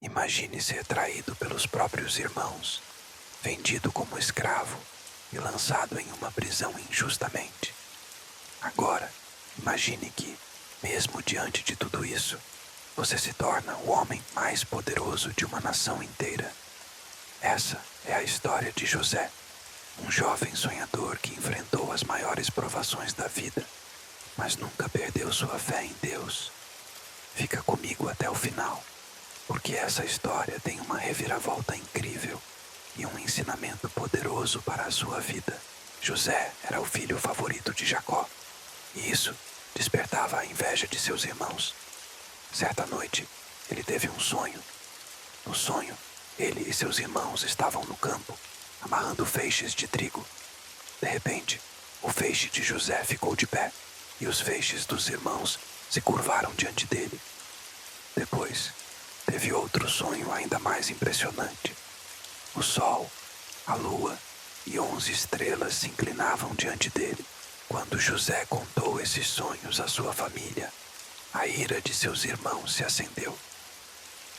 Imagine ser traído pelos próprios irmãos, vendido como escravo e lançado em uma prisão injustamente. Agora, imagine que, mesmo diante de tudo isso, você se torna o homem mais poderoso de uma nação inteira. Essa é a história de José, um jovem sonhador que enfrentou as maiores provações da vida, mas nunca perdeu sua fé em Deus. Fica comigo até o final, porque essa história tem uma reviravolta incrível e um ensinamento poderoso para a sua vida. José era o filho favorito de Jacó, e isso despertava a inveja de seus irmãos. Certa noite, ele teve um sonho. No sonho, ele e seus irmãos estavam no campo, amarrando feixes de trigo. De repente, o feixe de José ficou de pé, e os feixes dos irmãos se curvaram diante dele. Depois, teve outro sonho ainda mais impressionante. O sol, a lua e 11 estrelas se inclinavam diante dele. Quando José contou esses sonhos à sua família, a ira de seus irmãos se acendeu.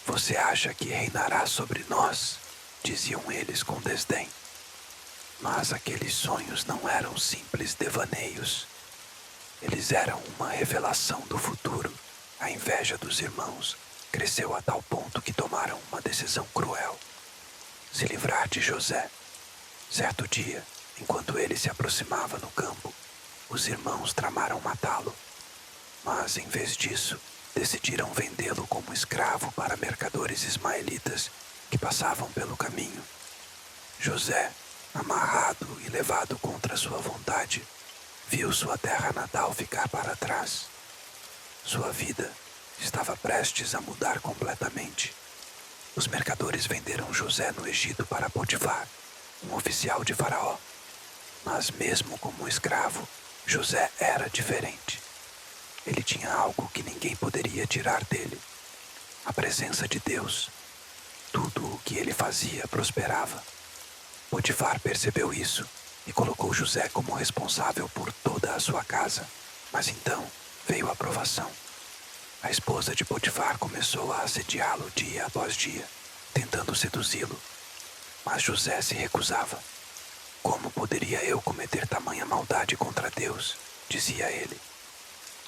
"Você acha que reinará sobre nós?" diziam eles com desdém. Mas aqueles sonhos não eram simples devaneios. Eles eram uma revelação do futuro. A inveja dos irmãos cresceu a tal ponto que tomaram uma decisão cruel: se livrar de José. Certo dia, enquanto ele se aproximava no campo, os irmãos tramaram matá-lo. Mas, em vez disso, decidiram vendê-lo como escravo para mercadores ismaelitas que passavam pelo caminho. José, amarrado e levado contra sua vontade, viu sua terra natal ficar para trás. Sua vida estava prestes a mudar completamente. Os mercadores venderam José no Egito para Potifar, um oficial de Faraó. Mas mesmo como escravo, José era diferente. Ele tinha algo que ninguém poderia tirar dele: a presença de Deus. Tudo o que ele fazia prosperava. Potifar percebeu isso e colocou José como responsável por toda a sua casa. Mas então veio a provação. A esposa de Potifar começou a assediá-lo dia após dia, tentando seduzi-lo. Mas José se recusava. "Como poderia eu cometer tamanha maldade contra Deus?" dizia ele.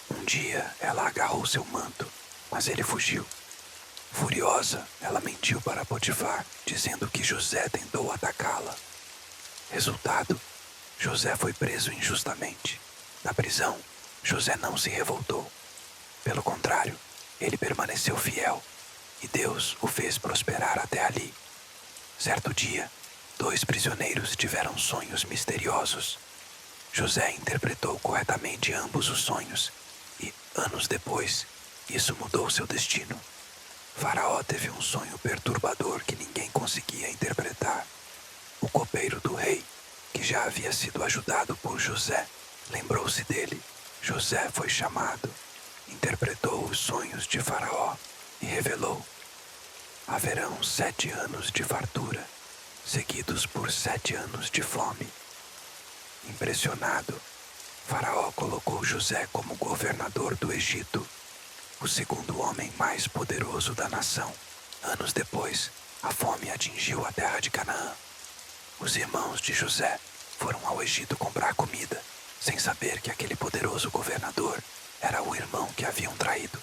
Um dia ela agarrou seu manto, mas ele fugiu. Furiosa, ela mentiu para Potifar, dizendo que José tentou atacá-la. Resultado, José foi preso injustamente. Na prisão, José não se revoltou. Pelo contrário, ele permaneceu fiel, e Deus o fez prosperar até ali. Certo dia, 2 prisioneiros tiveram sonhos misteriosos. José interpretou corretamente ambos os sonhos, e, anos depois, isso mudou seu destino. Faraó teve um sonho perturbador que ninguém conseguia interpretar. O copeiro do rei, que já havia sido ajudado por José, lembrou-se dele. José foi chamado, interpretou os sonhos de Faraó e revelou: haverão 7 anos de fartura, seguidos por 7 anos de fome. Impressionado, Faraó colocou José como governador do Egito, o segundo homem mais poderoso da nação. Anos depois, a fome atingiu a terra de Canaã. Os irmãos de José foram ao Egito comprar comida, sem saber que aquele poderoso governador era o irmão que haviam traído.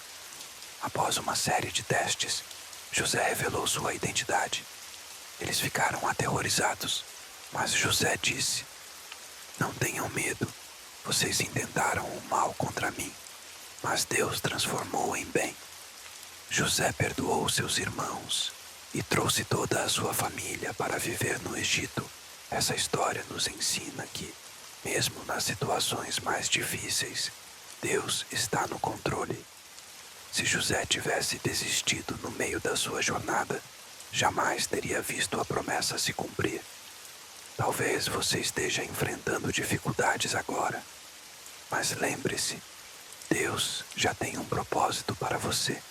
Após uma série de testes, José revelou sua identidade. Eles ficaram aterrorizados, mas José disse: "Não tenham medo, vocês intentaram o mal contra mim, mas Deus transformou em bem." José perdoou seus irmãos e trouxe toda a sua família para viver no Egito. Essa história nos ensina que, mesmo nas situações mais difíceis, Deus está no controle. Se José tivesse desistido no meio da sua jornada, jamais teria visto a promessa se cumprir. Talvez você esteja enfrentando dificuldades agora, mas lembre-se, Deus já tem um propósito para você.